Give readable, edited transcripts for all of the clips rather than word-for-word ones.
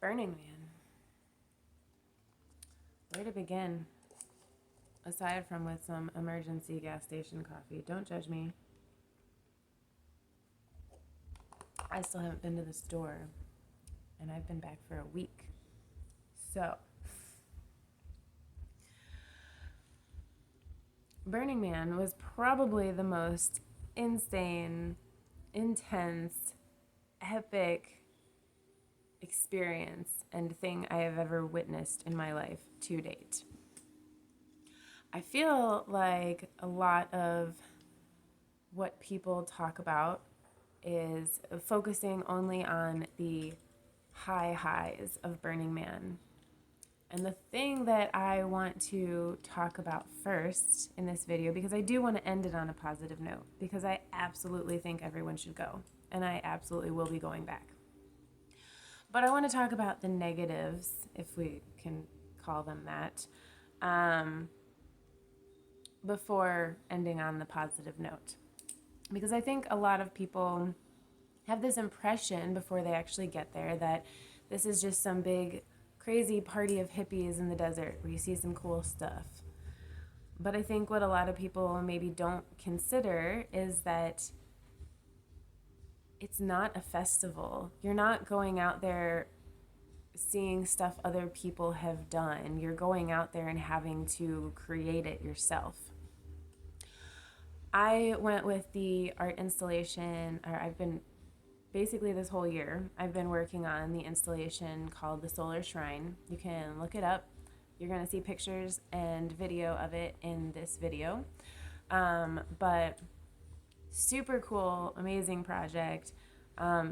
Burning Man. Where to begin? Aside from with some emergency gas station coffee. Don't judge me. I still haven't been to the store, and I've been back for a week. So, Burning Man was probably the most insane, intense, epic experience and thing I have ever witnessed in my life to date. I feel like a lot of what people talk about is focusing only on the highs of Burning Man. And the thing that I want to talk about first in this video, because I do want to end it on a positive note, because I absolutely think everyone should go, and I absolutely will be going back. But I want to talk about the negatives, if we can call them that, before ending on the positive note. Because I think a lot of people have this impression before they actually get there that this is just some big crazy party of hippies in the desert where you see some cool stuff. But I think what a lot of people maybe don't consider is that it's not a festival. You're not going out there seeing stuff other people have done. You're going out there and having to create it yourself. I went with the art installation, or I've been basically this whole year, I've been working on the installation called the Solar Shrine. You can look it up. You're going to see pictures and video of it in this video. But super cool, amazing project.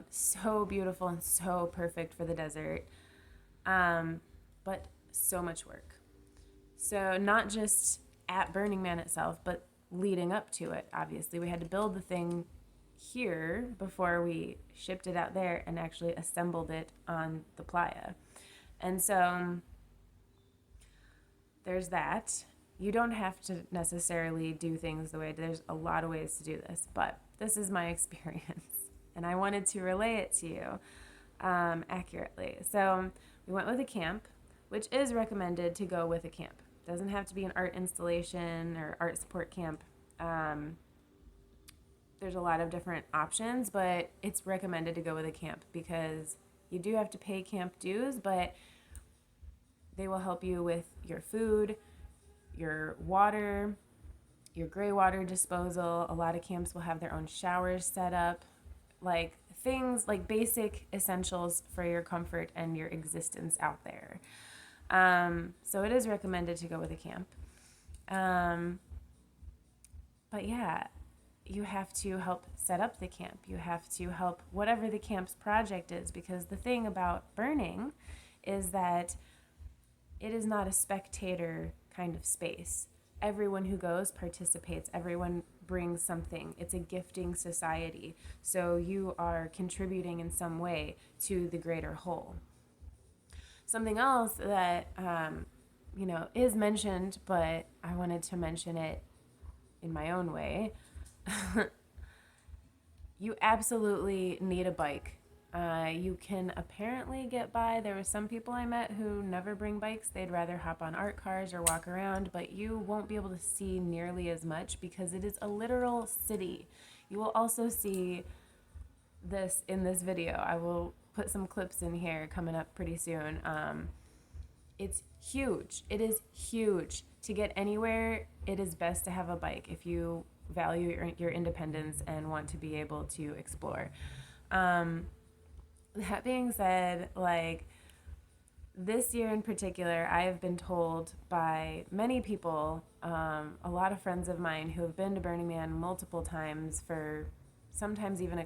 So beautiful and so perfect for the desert. But so much work. So not just at Burning Man itself, but leading up to it, obviously. We had to build the thing here before we shipped it out there and actually assembled it on the playa. And so there's that. You don't have to necessarily do things the way, there's a lot of ways to do this, but this is my experience and I wanted to relay it to you accurately. So we went with a camp, which is recommended to go with a camp. It doesn't have to be an art installation or art support camp. There's a lot of different options, but it's recommended to go with a camp because you do have to pay camp dues, but they will help you with your food, your water, your gray water disposal. A lot of camps will have their own showers set up, like things like basic essentials for your comfort and your existence out there. So it is recommended to go with a camp. But yeah, you have to help set up the camp. You have to help whatever the camp's project is, because the thing about burning is that it is not a spectator kind of space. Everyone who goes participates. Everyone brings something. It's a gifting society. So you are contributing in some way to the greater whole. Something else that, is mentioned, but I wanted to mention it in my own way. You absolutely need a bike. You can apparently get by. There were some people I met who never bring bikes. They'd rather hop on art cars or walk around, but you won't be able to see nearly as much because it is a literal city. You will also see this in this video. I will put some clips in here coming up pretty soon. It's huge. It is huge. To get anywhere, it is best to have a bike if you value your independence and want to be able to explore. That being said, like this year in particular, I have been told by many people, a lot of friends of mine who have been to Burning Man multiple times for sometimes even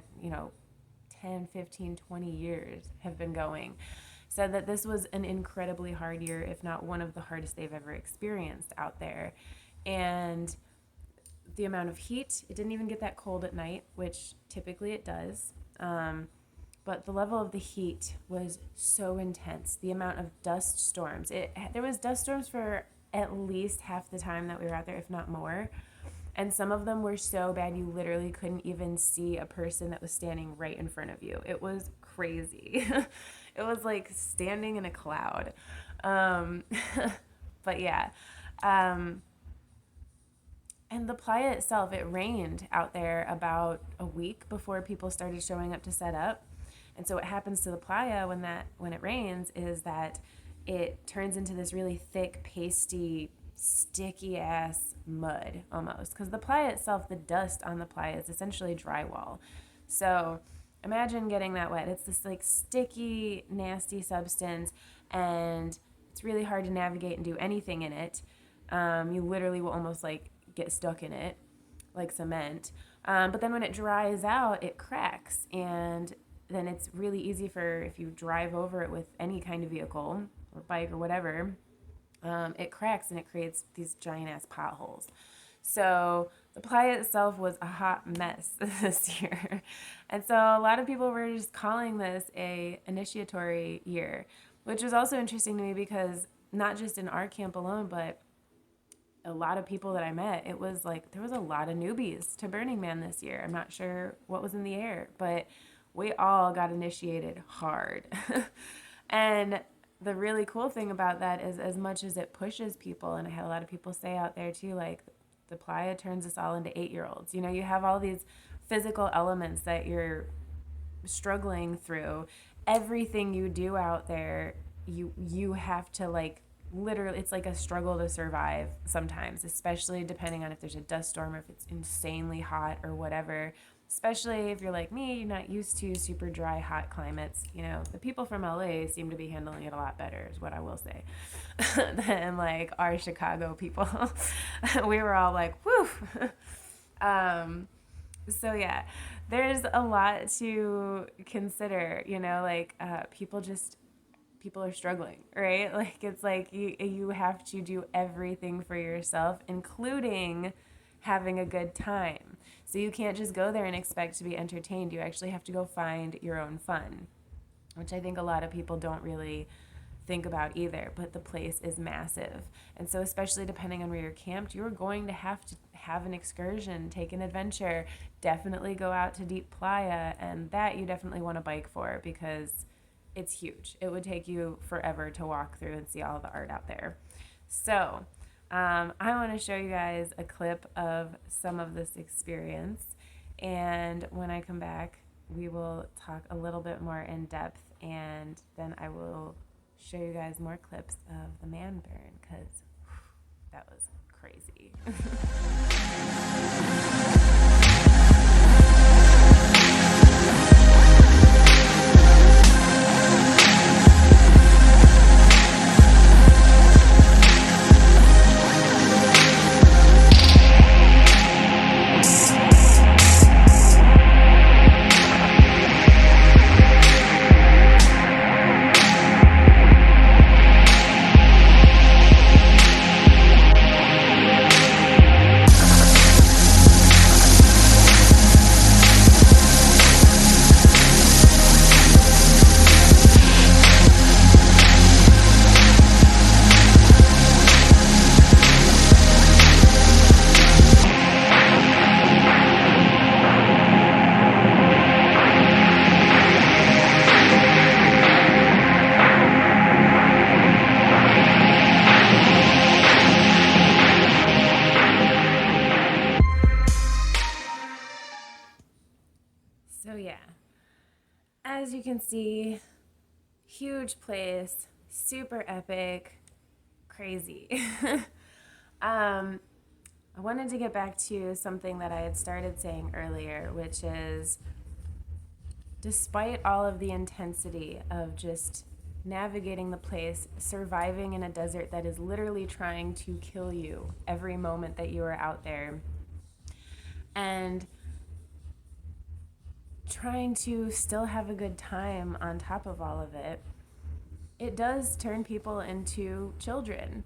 10, 15, 20 years have been going, said that this was an incredibly hard year, if not one of the hardest they've ever experienced out there. And the amount of heat, it didn't even get that cold at night, which typically it does. But the level of the heat was so intense. The amount of dust storms. There was dust storms for at least half the time that we were out there, if not more. And some of them were so bad you literally couldn't even see a person that was standing right in front of you. It was crazy. It was like standing in a cloud. Um, but yeah. Um, and the playa itself, it rained out there about a week before people started showing up to set up. And so what happens to the playa when it rains is that it turns into this really thick, pasty, sticky ass mud almost. Because the playa itself, the dust on the playa is essentially drywall. So imagine getting that wet. It's this like sticky, nasty substance, and it's really hard to navigate and do anything in it. You literally will almost like get stuck in it like cement. But then when it dries out, it cracks, and then it's really easy for, if you drive over it with any kind of vehicle or bike or whatever, it cracks and it creates these giant ass potholes. So the playa itself was a hot mess this year. And so a lot of people were just calling this a initiatory year, which was also interesting to me because not just in our camp alone, but a lot of people that I met, it was like there was a lot of newbies to Burning Man this year. I'm not sure what was in the air, but we all got initiated hard. And the really cool thing about that is, as much as it pushes people, and I had a lot of people say out there too, like, the playa turns us all into 8-year-olds. You know, you have all these physical elements that you're struggling through. Everything you do out there, you have to, like, literally, it's like a struggle to survive sometimes, especially depending on if there's a dust storm or if it's insanely hot or whatever. Especially if you're like me, you're not used to super dry, hot climates. You know, the people from LA seem to be handling it a lot better, is what I will say, than like our Chicago people. We were all like, whew. So yeah, there's a lot to consider, you know, like people are struggling, right? Like, it's like you have to do everything for yourself, including having a good time. So you can't just go there and expect to be entertained. You actually have to go find your own fun, which I think a lot of people don't really think about either. But the place is massive. And so especially depending on where you're camped, you're going to have an excursion, take an adventure, definitely go out to Deep Playa, and that you definitely want to bike for because it's huge. It would take you forever to walk through and see all the art out there. So I want to show you guys a clip of some of this experience, and when I come back, we will talk a little bit more in depth, and then I will show you guys more clips of the man burn, because that was crazy. So yeah, as you can see, huge place, super epic, crazy. I wanted to get back to something that I had started saying earlier, which is, despite all of the intensity of just navigating the place, surviving in a desert that is literally trying to kill you every moment that you are out there, and trying to still have a good time on top of all of it, it does turn people into children.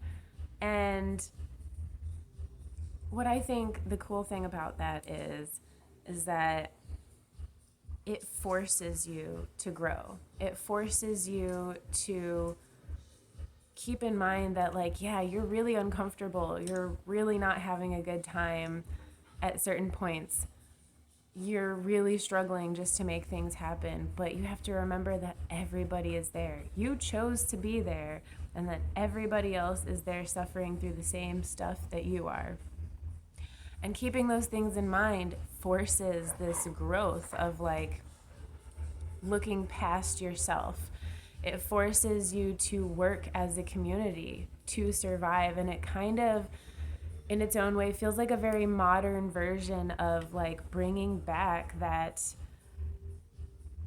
And what I think the cool thing about that is that it forces you to grow. It forces you to keep in mind that, like, yeah, you're really uncomfortable. You're really not having a good time at certain points. you're really struggling just to make things happen, but you have to remember that everybody is there. You chose to be there, and that everybody else is there suffering through the same stuff that you are. And keeping those things in mind forces this growth of like looking past yourself. It forces you to work as a community to survive, and it kind of, in its own way, feels like a very modern version of like bringing back that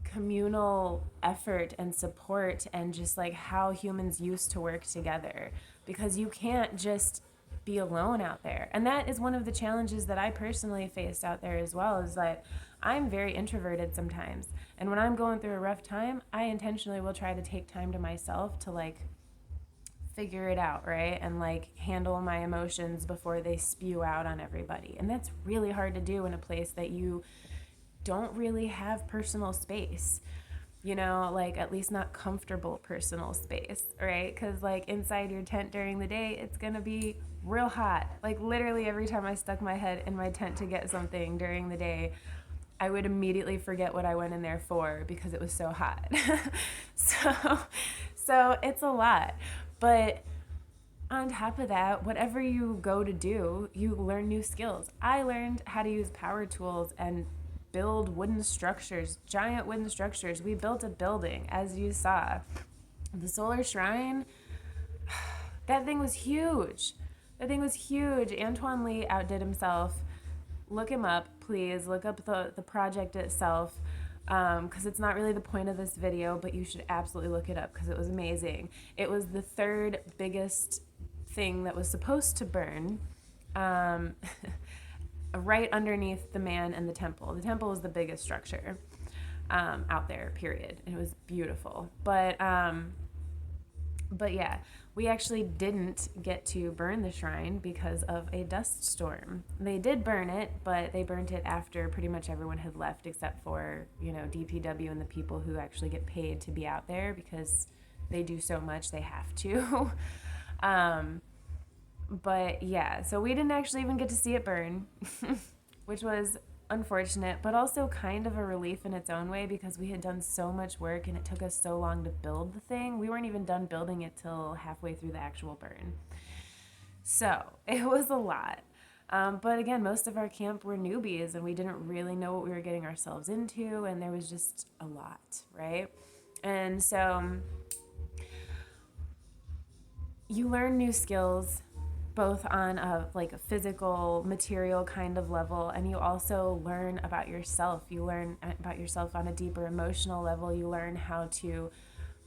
communal effort and support and just like how humans used to work together, because you can't just be alone out there. And that is one of the challenges that I personally faced out there as well, is that I'm very introverted sometimes, and when I'm going through a rough time, I intentionally will try to take time to myself to like figure it out, right? And like handle my emotions before they spew out on everybody. And that's really hard to do in a place that you don't really have personal space, you know, like at least not comfortable personal space, right? Because like inside your tent during the day, it's gonna be real hot. Like literally every time I stuck my head in my tent to get something during the day, I would immediately forget what I went in there for because it was so hot. So it's a lot. But on top of that, whatever you go to do, you learn new skills. I learned how to use power tools and build wooden structures, giant wooden structures. We built a building, as you saw. The solar shrine, that thing was huge. That thing was huge. Antoine Lee outdid himself. Look him up, please. Look up the project itself, because it's not really the point of this video, but you should absolutely look it up because it was amazing. It was the third biggest thing that was supposed to burn, right underneath the man and the temple. The temple was the biggest structure out there, period. And it was beautiful. But yeah, we actually didn't get to burn the shrine because of a dust storm. They did burn it, but they burnt it after pretty much everyone had left, except for, you know, DPW and the people who actually get paid to be out there because they do so much they have to. But yeah, so we didn't actually even get to see it burn, which was unfortunate, but also kind of a relief in its own way because we had done so much work and it took us so long to build the thing. We weren't even done building it till halfway through the actual burn. So it was a lot. But again, most of our camp were newbies and we didn't really know what we were getting ourselves into, and there was just a lot, right? And so you learn new skills both on a like a physical material kind of level, and you also learn about yourself. You learn about yourself on a deeper emotional level. You learn how to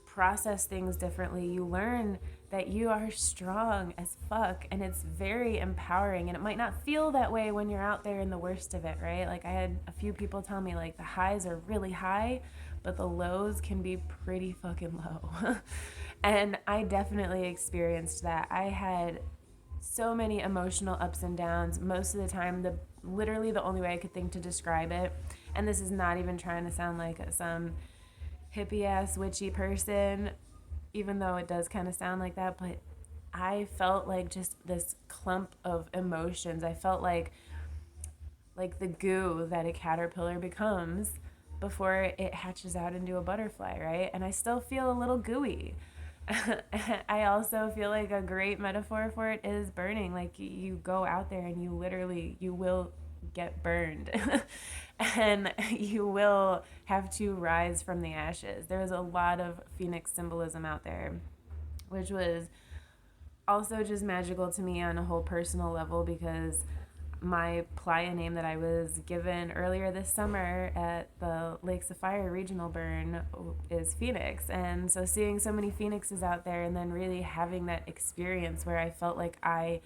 process things differently. You learn that you are strong as fuck, and it's very empowering. And it might not feel that way when you're out there in the worst of it, right? Like I had a few people tell me like the highs are really high, but the lows can be pretty fucking low. And I definitely experienced that. I had so many emotional ups and downs. Most of the time, literally the only way I could think to describe it, and this is not even trying to sound like some hippie ass witchy person, even though it does kind of sound like that, but I felt like just this clump of emotions. I felt like the goo that a caterpillar becomes before it hatches out into a butterfly, right? And I still feel a little gooey. I also feel like a great metaphor for it is burning. Like you go out there and you will get burned and you will have to rise from the ashes. There's a lot of phoenix symbolism out there, which was also just magical to me on a whole personal level, because my playa name that I was given earlier this summer at the Lakes of Fire regional burn is Phoenix. And so seeing so many phoenixes out there and then really having that experience where I felt like I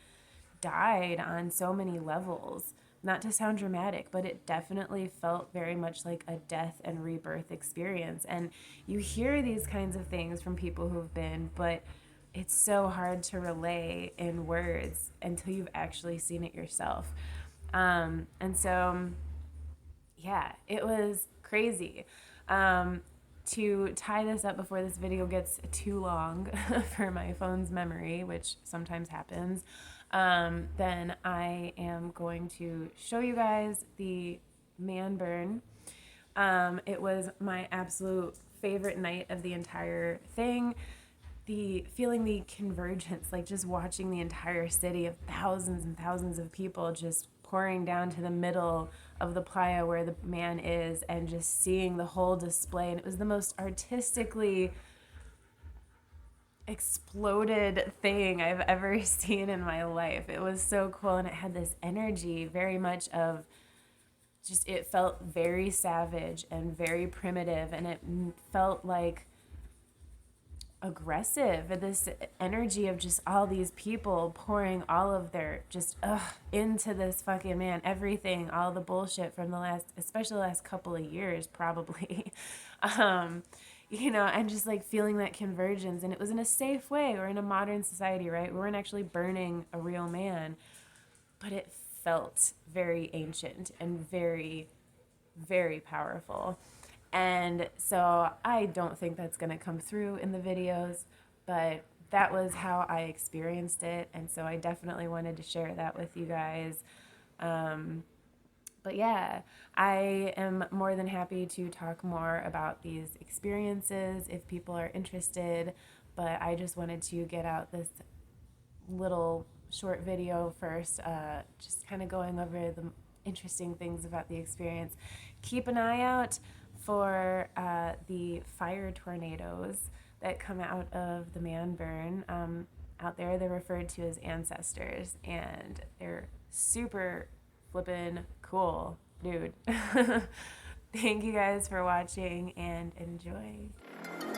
died on so many levels, not to sound dramatic, but it definitely felt very much like a death and rebirth experience. And you hear these kinds of things from people who've been, but it's so hard to relay in words until you've actually seen it yourself. And so, yeah, it was crazy. To tie this up before this video gets too long for my phone's memory, which sometimes happens, then I am going to show you guys the man burn. It was my absolute favorite night of the entire thing. Feeling the convergence, like just watching the entire city of thousands and thousands of people just pouring down to the middle of the playa where the man is, and just seeing the whole display. And it was the most artistically exploded thing I've ever seen in my life. It was so cool, and it had this energy very much of just, it felt very savage and very primitive, and it felt like aggressive, this energy of just all these people pouring all of their just into this fucking man, everything, all the bullshit from the last, especially the last couple of years probably. And just like feeling that convergence, and it was in a safe way. We're in a modern society, right? We weren't actually burning a real man, but it felt very ancient and very, very powerful. And so I don't think that's going to come through in the videos, but that was how I experienced it. And so I definitely wanted to share that with you guys. But yeah, I am more than happy to talk more about these experiences if people are interested. But I just wanted to get out this little short video first, just kind of going over the interesting things about the experience. Keep an eye out for the fire tornadoes that come out of the man burn. Out there, they're referred to as ancestors, and they're super flippin' cool, dude. Thank you guys for watching, and enjoy.